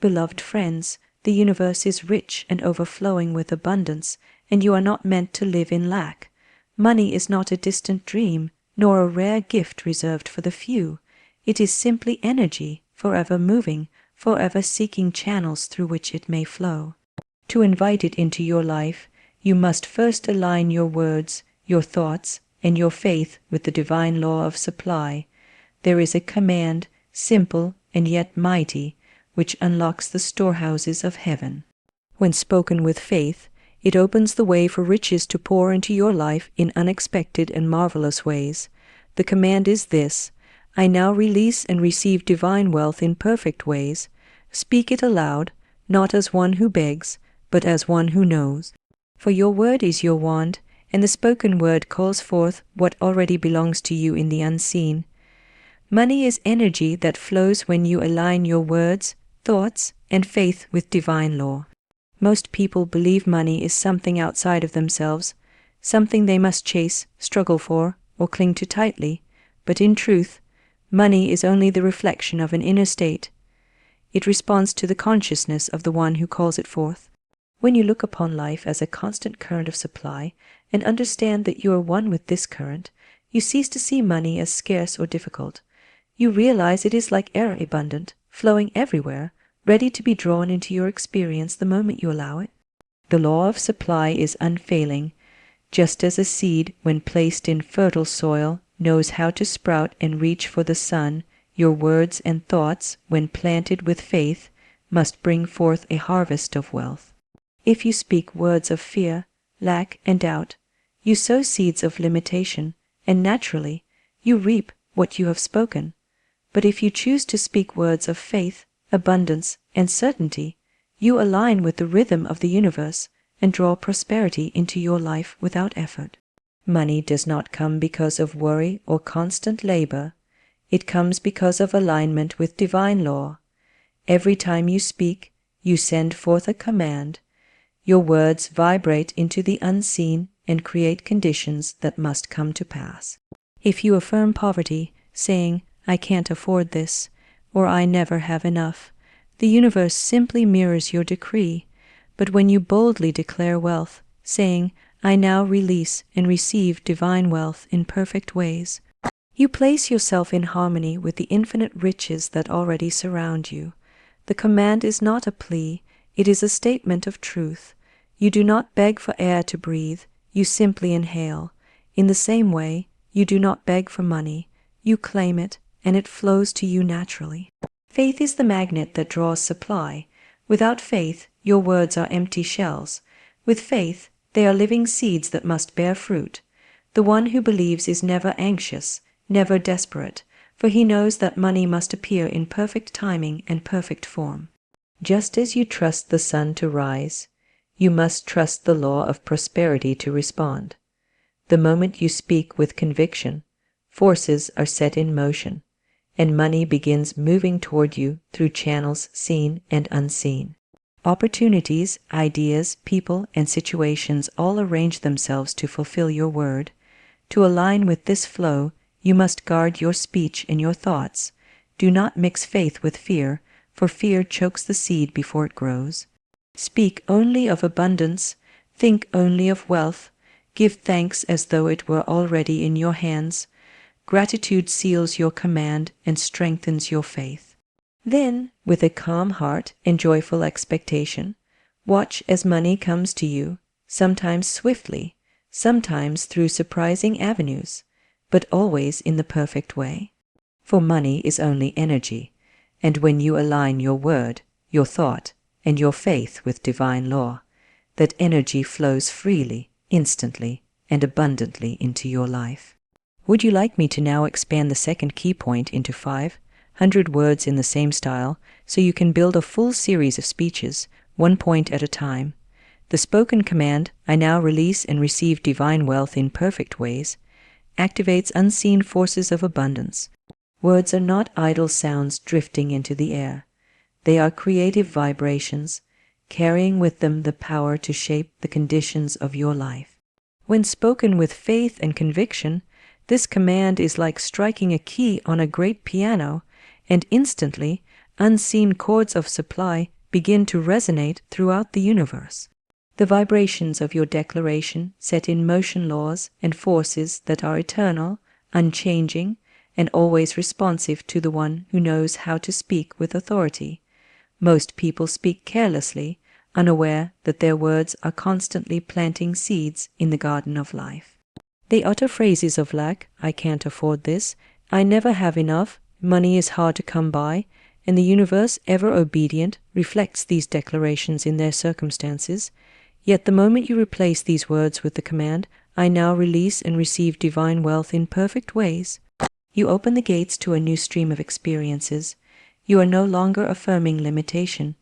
Beloved friends, the universe is rich and overflowing with abundance, and you are not meant to live in lack. Money is not a distant dream, nor a rare gift reserved for the few. It is simply energy, forever moving, forever seeking channels through which it may flow. To invite it into your life, you must first align your words, your thoughts, and your faith with the divine law of supply. There is a command, simple and yet mighty, which unlocks the storehouses of heaven. When spoken with faith, it opens the way for riches to pour into your life in unexpected and marvelous ways. The command is this: I now release and receive divine wealth in perfect ways. Speak it aloud, not as one who begs, but as one who knows. For your word is your wand, and the spoken word calls forth what already belongs to you in the unseen. Money is energy that flows when you align your words, thoughts, and faith with divine law. Most people believe money is something outside of themselves, something they must chase, struggle for, or cling to tightly. But in truth, money is only the reflection of an inner state. It responds to the consciousness of the one who calls it forth. When you look upon life as a constant current of supply and understand that you are one with this current, you cease to see money as scarce or difficult. You realize it is like air, abundant, flowing everywhere, ready to be drawn into your experience the moment you allow it. The law of supply is unfailing, just as a seed, when placed in fertile soil, knows how to sprout and reach for the sun. Your words and thoughts, when planted with faith, must bring forth a harvest of wealth. If you speak words of fear, lack, and doubt, you sow seeds of limitation, and naturally, you reap what you have spoken. But if you choose to speak words of faith, abundance, and certainty, you align with the rhythm of the universe and draw prosperity into your life without effort. Money does not come because of worry or constant labor. It comes because of alignment with divine law. Every time you speak, you send forth a command. Your words vibrate into the unseen and create conditions that must come to pass. If you affirm poverty, saying, I can't afford this, or I never have enough, the universe simply mirrors your decree. But when you boldly declare wealth, saying, I now release and receive divine wealth in perfect ways, you place yourself in harmony with the infinite riches that already surround you. The command is not a plea, it is a statement of truth. You do not beg for air to breathe, you simply inhale. In the same way, you do not beg for money, you claim it, and it flows to you naturally. Faith is the magnet that draws supply. Without faith, your words are empty shells. With faith, they are living seeds that must bear fruit. The one who believes is never anxious, never desperate, for he knows that money must appear in perfect timing and perfect form. Just as you trust the sun to rise, you must trust the law of prosperity to respond. The moment you speak with conviction, forces are set in motion, and money begins moving toward you through channels seen and unseen. Opportunities, ideas, people, and situations all arrange themselves to fulfill your word. To align with this flow, you must guard your speech and your thoughts. Do not mix faith with fear, for fear chokes the seed before it grows. Speak only of abundance, think only of wealth, give thanks as though it were already in your hands. Gratitude seals your command and strengthens your faith. Then, with a calm heart and joyful expectation, watch as money comes to you, sometimes swiftly, sometimes through surprising avenues, but always in the perfect way. For money is only energy, and when you align your word, your thought, and your faith with divine law, that energy flows freely, instantly, and abundantly into your life. Would you like me to now expand the second key point into 500 words in the same style, so you can build a full series of speeches, one point at a time? The spoken command, I now release and receive divine wealth in perfect ways, activates unseen forces of abundance. Words are not idle sounds drifting into the air. They are creative vibrations, carrying with them the power to shape the conditions of your life. When spoken with faith and conviction, this command is like striking a key on a great piano, and instantly unseen chords of supply begin to resonate throughout the universe. The vibrations of your declaration set in motion laws and forces that are eternal, unchanging, and always responsive to the one who knows how to speak with authority. Most people speak carelessly, unaware that their words are constantly planting seeds in the garden of life. They utter phrases of lack, I can't afford this, I never have enough, money is hard to come by, and the universe, ever obedient, reflects these declarations in their circumstances. Yet the moment you replace these words with the command, I now release and receive divine wealth in perfect ways, you open the gates to a new stream of experiences. You are no longer affirming limitation.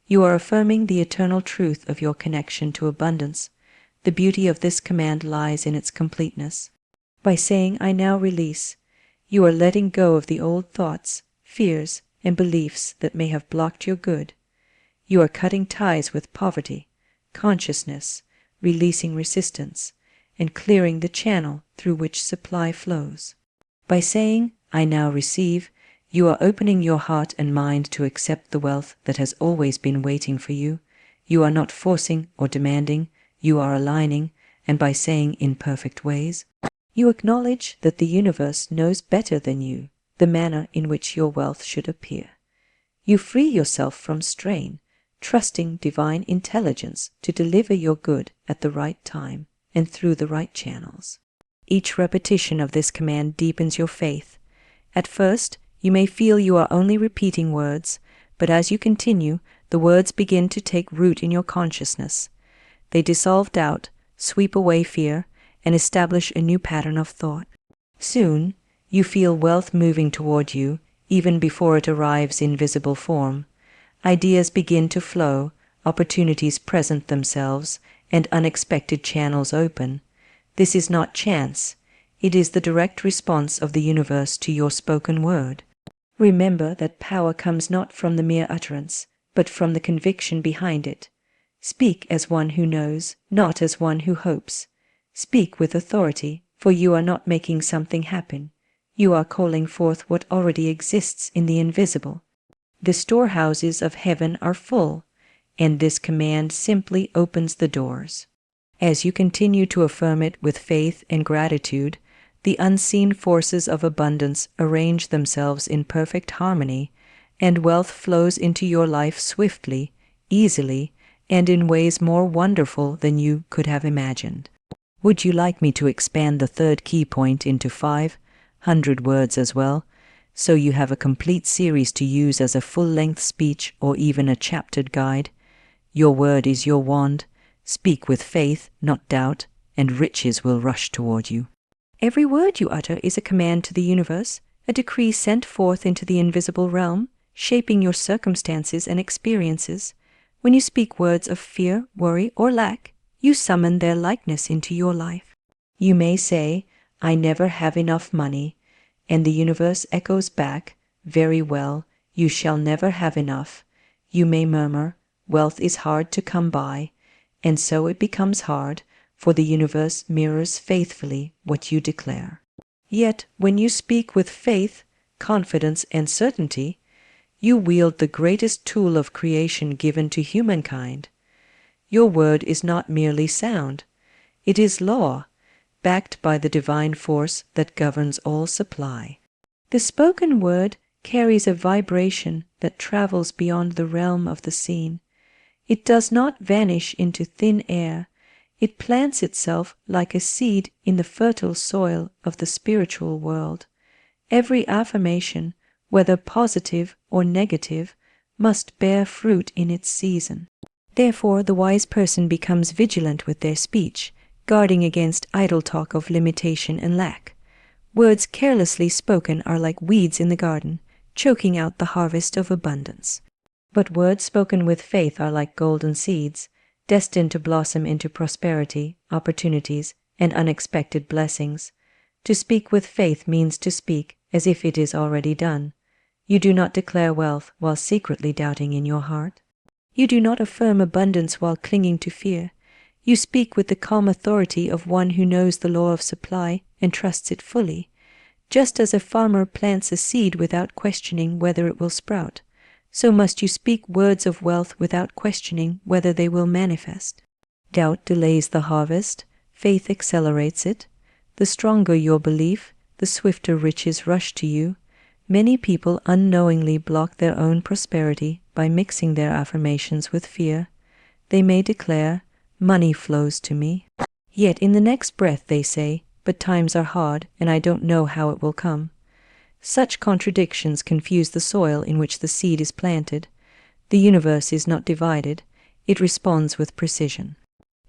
You are affirming the eternal truth of your connection to abundance. The beauty of this command lies in its completeness. By saying, I now release, you are letting go of the old thoughts, fears, and beliefs that may have blocked your good. You are cutting ties with poverty, consciousness, releasing resistance, and clearing the channel through which supply flows. By saying, I now receive, you are opening your heart and mind to accept the wealth that has always been waiting for you. You are not forcing or demanding, you are aligning, and by saying in perfect ways, you acknowledge that the universe knows better than you the manner in which your wealth should appear. You free yourself from strain, trusting divine intelligence to deliver your good at the right time and through the right channels. Each repetition of this command deepens your faith. At first, you may feel you are only repeating words, but as you continue, the words begin to take root in your consciousness. They dissolve doubt, sweep away fear, and establish a new pattern of thought. Soon, you feel wealth moving toward you, even before it arrives in visible form. Ideas begin to flow, opportunities present themselves, and unexpected channels open. This is not chance. It is the direct response of the universe to your spoken word. Remember that power comes not from the mere utterance, but from the conviction behind it. Speak as one who knows, not as one who hopes. Speak with authority, for you are not making something happen. You are calling forth what already exists in the invisible. The storehouses of heaven are full, and this command simply opens the doors. As you continue to affirm it with faith and gratitude, the unseen forces of abundance arrange themselves in perfect harmony, and wealth flows into your life swiftly, easily, and in ways more wonderful than you could have imagined. Would you like me to expand the third key point into 500 words as well, so you have a complete series to use as a full-length speech or even a chaptered guide? Your word is your wand. Speak with faith, not doubt, and riches will rush toward you. Every word you utter is a command to the universe, a decree sent forth into the invisible realm, shaping your circumstances and experiences. When you speak words of fear, worry, or lack, you summon their likeness into your life. You may say, I never have enough money, and the universe echoes back, very well, you shall never have enough. You may murmur, wealth is hard to come by, and so it becomes hard, for the universe mirrors faithfully what you declare. Yet, when you speak with faith, confidence, and certainty, you wield the greatest tool of creation given to humankind. Your word is not merely sound. It is law, backed by the divine force that governs all supply. The spoken word carries a vibration that travels beyond the realm of the seen. It does not vanish into thin air. It plants itself like a seed in the fertile soil of the spiritual world. Every affirmation, whether positive or negative, must bear fruit in its season. Therefore, the wise person becomes vigilant with their speech, guarding against idle talk of limitation and lack. Words carelessly spoken are like weeds in the garden, choking out the harvest of abundance. But words spoken with faith are like golden seeds, destined to blossom into prosperity, opportunities, and unexpected blessings. To speak with faith means to speak as if it is already done. You do not declare wealth while secretly doubting in your heart. You do not affirm abundance while clinging to fear. You speak with the calm authority of one who knows the law of supply and trusts it fully. Just as a farmer plants a seed without questioning whether it will sprout, so must you speak words of wealth without questioning whether they will manifest. Doubt delays the harvest, faith accelerates it. The stronger your belief, the swifter riches rush to you. Many people unknowingly block their own prosperity by mixing their affirmations with fear. They may declare, "Money flows to me." Yet in the next breath they say, "But times are hard, and I don't know how it will come." Such contradictions confuse the soil in which the seed is planted. The universe is not divided, it responds with precision.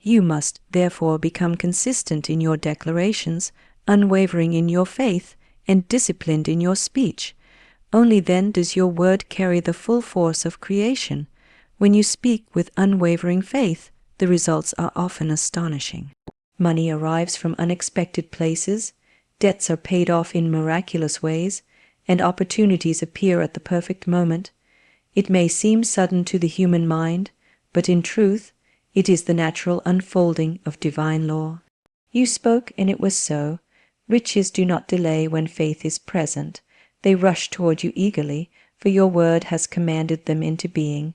You must, therefore, become consistent in your declarations, unwavering in your faith, and disciplined in your speech. Only then does your word carry the full force of creation. When you speak with unwavering faith, the results are often astonishing. Money arrives from unexpected places, debts are paid off in miraculous ways, and opportunities appear at the perfect moment. It may seem sudden to the human mind, but in truth, it is the natural unfolding of divine law. You spoke, and it was so. Riches do not delay when faith is present. They rush toward you eagerly, for your word has commanded them into being.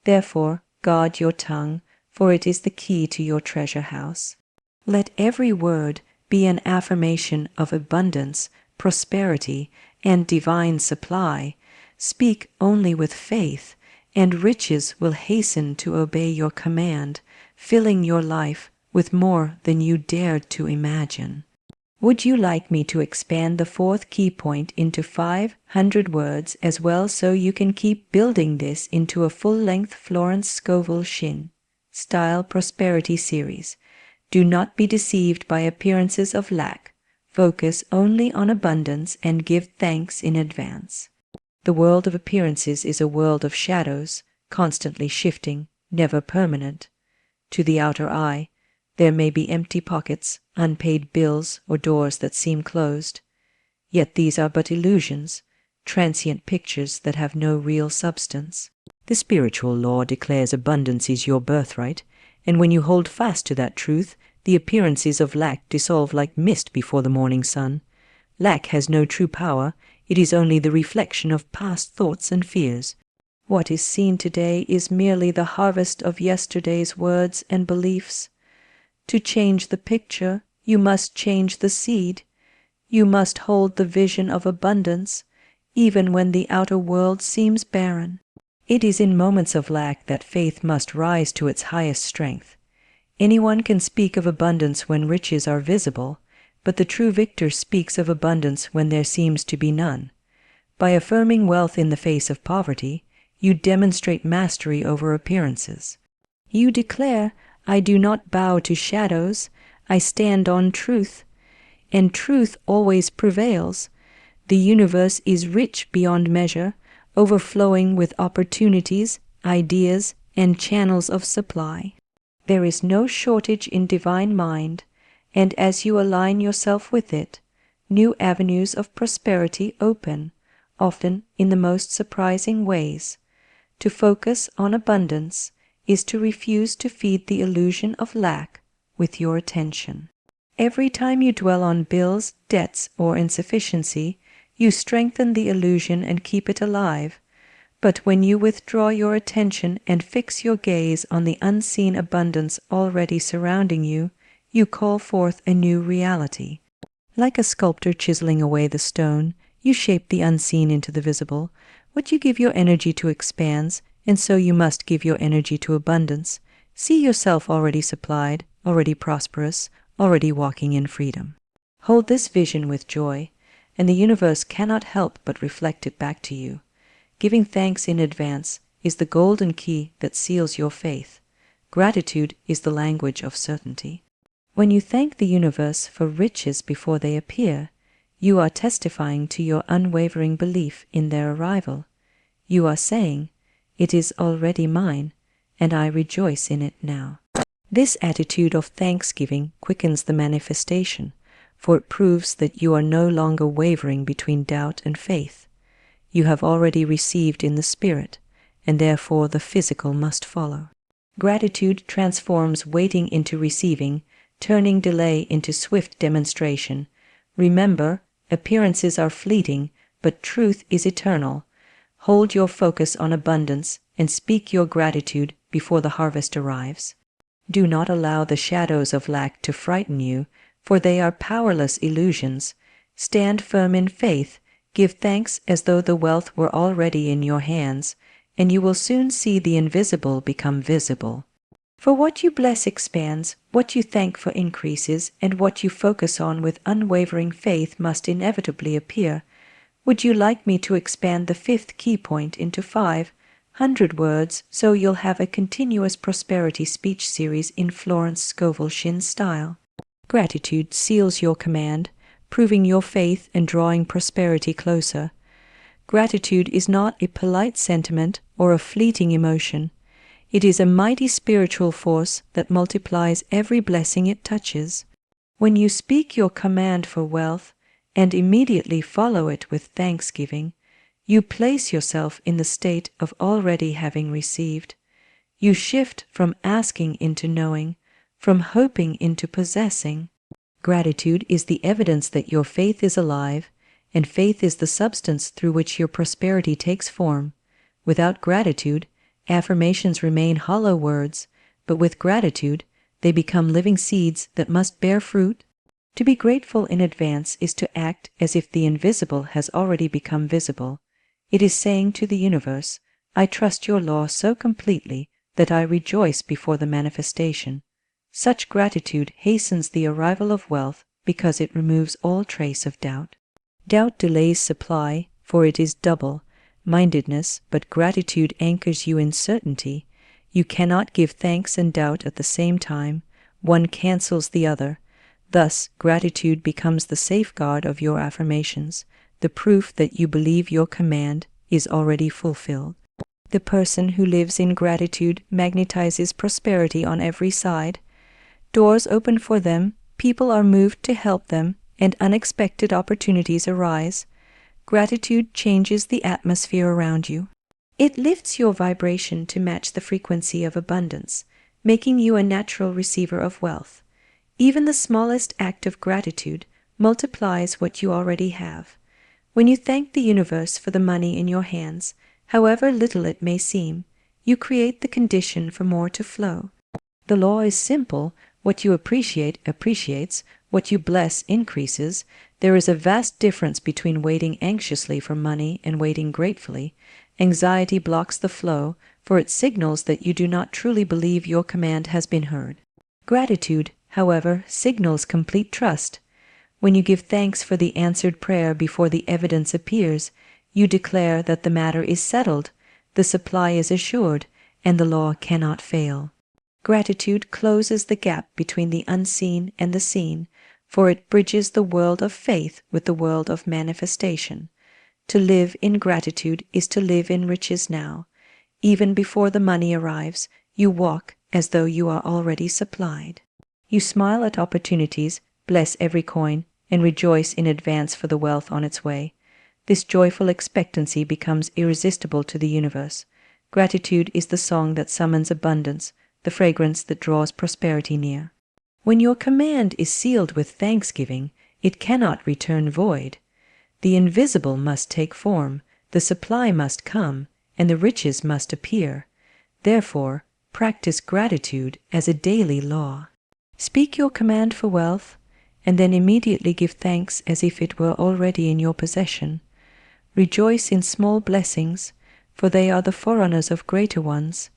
Therefore, guard your tongue, for it is the key to your treasure house. Let every word be an affirmation of abundance, prosperity, and divine supply. Speak only with faith, and riches will hasten to obey your command, filling your life with more than you dared to imagine. Would you like me to expand the fourth key point into 500 words as well, so you can keep building this into a full-length Florence Scovel Shinn style prosperity series? Do not be deceived by appearances of lack. Focus only on abundance and give thanks in advance. The world of appearances is a world of shadows, constantly shifting, never permanent. To the outer eye, there may be empty pockets, unpaid bills, or doors that seem closed. Yet these are but illusions, transient pictures that have no real substance. The spiritual law declares abundance is your birthright, and when you hold fast to that truth, the appearances of lack dissolve like mist before the morning sun. Lack has no true power, it is only the reflection of past thoughts and fears. What is seen today is merely the harvest of yesterday's words and beliefs. To change the picture, you must change the seed. You must hold the vision of abundance, even when the outer world seems barren. It is in moments of lack that faith must rise to its highest strength. Anyone can speak of abundance when riches are visible, but the true victor speaks of abundance when there seems to be none. By affirming wealth in the face of poverty, you demonstrate mastery over appearances. You declare, "I do not bow to shadows, I stand on truth," and truth always prevails. The universe is rich beyond measure, overflowing with opportunities, ideas, and channels of supply. There is no shortage in divine mind, and as you align yourself with it, new avenues of prosperity open, often in the most surprising ways. To focus on abundance is to refuse to feed the illusion of lack with your attention. Every time you dwell on bills, debts, or insufficiency, you strengthen the illusion and keep it alive. But when you withdraw your attention and fix your gaze on the unseen abundance already surrounding you, you call forth a new reality. Like a sculptor chiseling away the stone, you shape the unseen into the visible. What you give your energy to expands, and so you must give your energy to abundance. See yourself already supplied, already prosperous, already walking in freedom. Hold this vision with joy, and the universe cannot help but reflect it back to you. Giving thanks in advance is the golden key that seals your faith. Gratitude is the language of certainty. When you thank the universe for riches before they appear, you are testifying to your unwavering belief in their arrival. You are saying, "It is already mine, and I rejoice in it now." This attitude of thanksgiving quickens the manifestation, for it proves that you are no longer wavering between doubt and faith. You have already received in the spirit, and therefore the physical must follow. Gratitude transforms waiting into receiving, turning delay into swift demonstration. Remember, appearances are fleeting, but truth is eternal. Hold your focus on abundance and speak your gratitude before the harvest arrives. Do not allow the shadows of lack to frighten you, for they are powerless illusions. Stand firm in faith, give thanks as though the wealth were already in your hands, and you will soon see the invisible become visible. For what you bless expands, what you thank for increases, and what you focus on with unwavering faith must inevitably appear. Would you like me to expand the fifth key point into 500 words so you'll have a continuous prosperity speech series in Florence Scovel Shinn style? Gratitude seals your command, proving your faith and drawing prosperity closer. Gratitude is not a polite sentiment or a fleeting emotion. It is a mighty spiritual force that multiplies every blessing it touches. When you speak your command for wealth and immediately follow it with thanksgiving, you place yourself in the state of already having received. You shift from asking into knowing, from hoping into possessing. Gratitude is the evidence that your faith is alive, and faith is the substance through which your prosperity takes form. Without gratitude, affirmations remain hollow words, but with gratitude, they become living seeds that must bear fruit. To be grateful in advance is to act as if the invisible has already become visible. It is saying to the universe, I trust your law so completely that I rejoice before the manifestation. Such gratitude hastens the arrival of wealth because it removes all trace of doubt. Doubt delays supply, for it is double-mindedness, but gratitude anchors you in certainty. You cannot give thanks and doubt at the same time. One cancels the other. Thus, gratitude becomes the safeguard of your affirmations, the proof that you believe your command is already fulfilled. The person who lives in gratitude magnetizes prosperity on every side. Doors open for them, people are moved to help them, and unexpected opportunities arise. Gratitude changes the atmosphere around you. It lifts your vibration to match the frequency of abundance, making you a natural receiver of wealth. Even the smallest act of gratitude multiplies what you already have. When you thank the universe for the money in your hands, however little it may seem, you create the condition for more to flow. The law is simple. What you appreciate appreciates, what you bless increases. There is a vast difference between waiting anxiously for money and waiting gratefully. Anxiety blocks the flow, for it signals that you do not truly believe your command has been heard. Gratitude, however, signals complete trust. When you give thanks for the answered prayer before the evidence appears, you declare that the matter is settled, the supply is assured, and the law cannot fail. Gratitude closes the gap between the unseen and the seen, for it bridges the world of faith with the world of manifestation. To live in gratitude is to live in riches now. Even before the money arrives, you walk as though you are already supplied. You smile at opportunities, bless every coin, and rejoice in advance for the wealth on its way. This joyful expectancy becomes irresistible to the universe. Gratitude is the song that summons abundance, the fragrance that draws prosperity near. When your command is sealed with thanksgiving, it cannot return void. The invisible must take form, the supply must come, and the riches must appear. Therefore, practice gratitude as a daily law. Speak your command for wealth, and then immediately give thanks as if it were already in your possession. Rejoice in small blessings, for they are the forerunners of greater ones.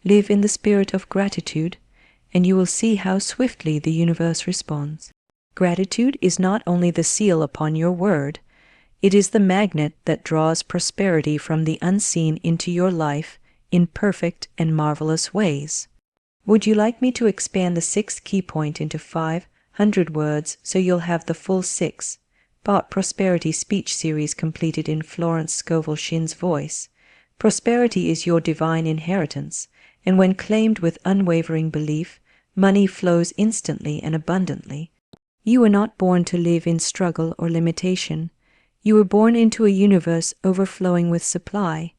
Live in the spirit of gratitude, and you will see how swiftly the universe responds. Gratitude is not only the seal upon your word, it is the magnet that draws prosperity from the unseen into your life in perfect and marvelous ways. Would you like me to expand the sixth key point into 500 words so you'll have the full 6-part prosperity speech series completed in Florence Scovel Shinn's voice? Prosperity is your divine inheritance, and when claimed with unwavering belief, money flows instantly and abundantly. You were not born to live in struggle or limitation. You were born into a universe overflowing with supply.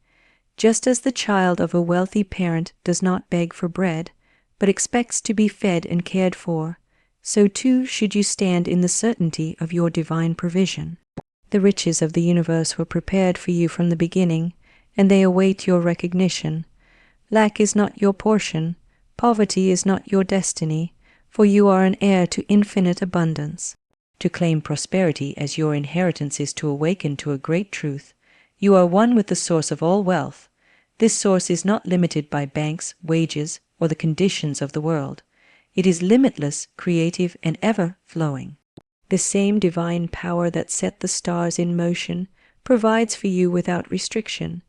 Just as the child of a wealthy parent does not beg for bread, but expects to be fed and cared for, so too should you stand in the certainty of your divine provision. The riches of the universe were prepared for you from the beginning, and they await your recognition. Lack is not your portion, poverty is not your destiny, for you are an heir to infinite abundance. To claim prosperity as your inheritance is to awaken to a great truth. You are one with the source of all wealth. This source is not limited by banks, wages, or the conditions of the world. It is limitless, creative, and ever-flowing. The same divine power that set the stars in motion provides for you without restriction.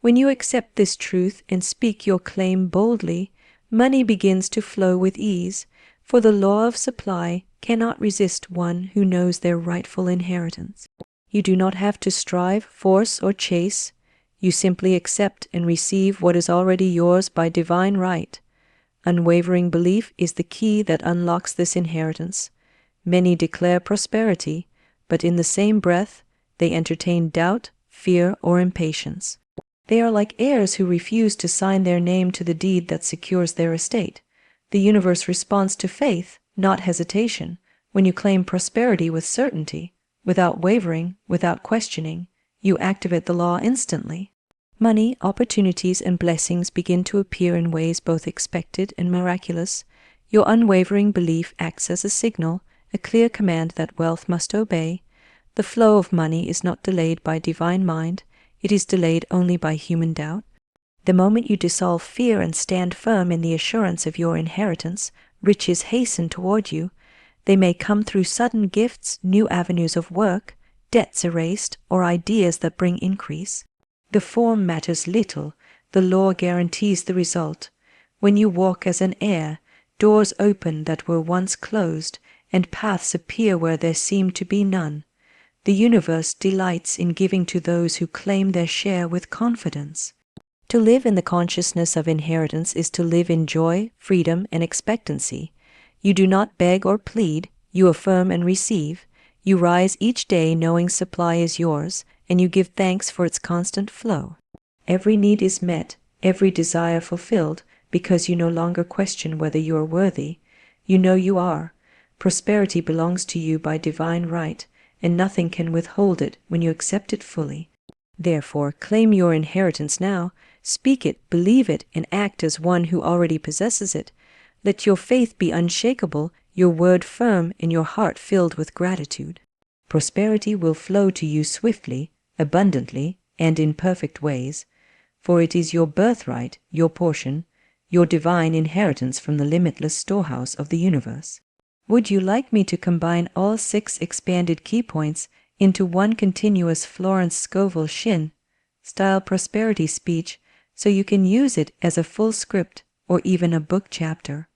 When you accept this truth and speak your claim boldly, money begins to flow with ease, for the law of supply cannot resist one who knows their rightful inheritance. You do not have to strive, force, or chase. You simply accept and receive what is already yours by divine right. Unwavering belief is the key that unlocks this inheritance. Many declare prosperity, but in the same breath, they entertain doubt, fear, or impatience. They are like heirs who refuse to sign their name to the deed that secures their estate. The universe responds to faith, not hesitation. When you claim prosperity with certainty, without wavering, without questioning, you activate the law instantly. Money, opportunities, and blessings begin to appear in ways both expected and miraculous. Your unwavering belief acts as a signal, a clear command that wealth must obey. The flow of money is not delayed by divine mind, it is delayed only by human doubt. The moment you dissolve fear and stand firm in the assurance of your inheritance, riches hasten toward you. They may come through sudden gifts, new avenues of work, debts erased, or ideas that bring increase. The form matters little, the law guarantees the result. When you walk as an heir, doors open that were once closed, and paths appear where there seemed to be none. The universe delights in giving to those who claim their share with confidence. To live in the consciousness of inheritance is to live in joy, freedom, and expectancy. You do not beg or plead, you affirm and receive. You rise each day knowing supply is yours, and you give thanks for its constant flow. Every need is met, every desire fulfilled, because you no longer question whether you are worthy. You know you are. Prosperity belongs to you by divine right, and nothing can withhold it when you accept it fully. Therefore, claim your inheritance now, speak it, believe it, and act as one who already possesses it. Let your faith be unshakable, your word firm, and your heart filled with gratitude. Prosperity will flow to you swiftly, abundantly, and in perfect ways, for it is your birthright, your portion, your divine inheritance from the limitless storehouse of the universe. Would you like me to combine all 6 expanded key points into one continuous Florence Scovel Shinn style prosperity speech so you can use it as a full script or even a book chapter?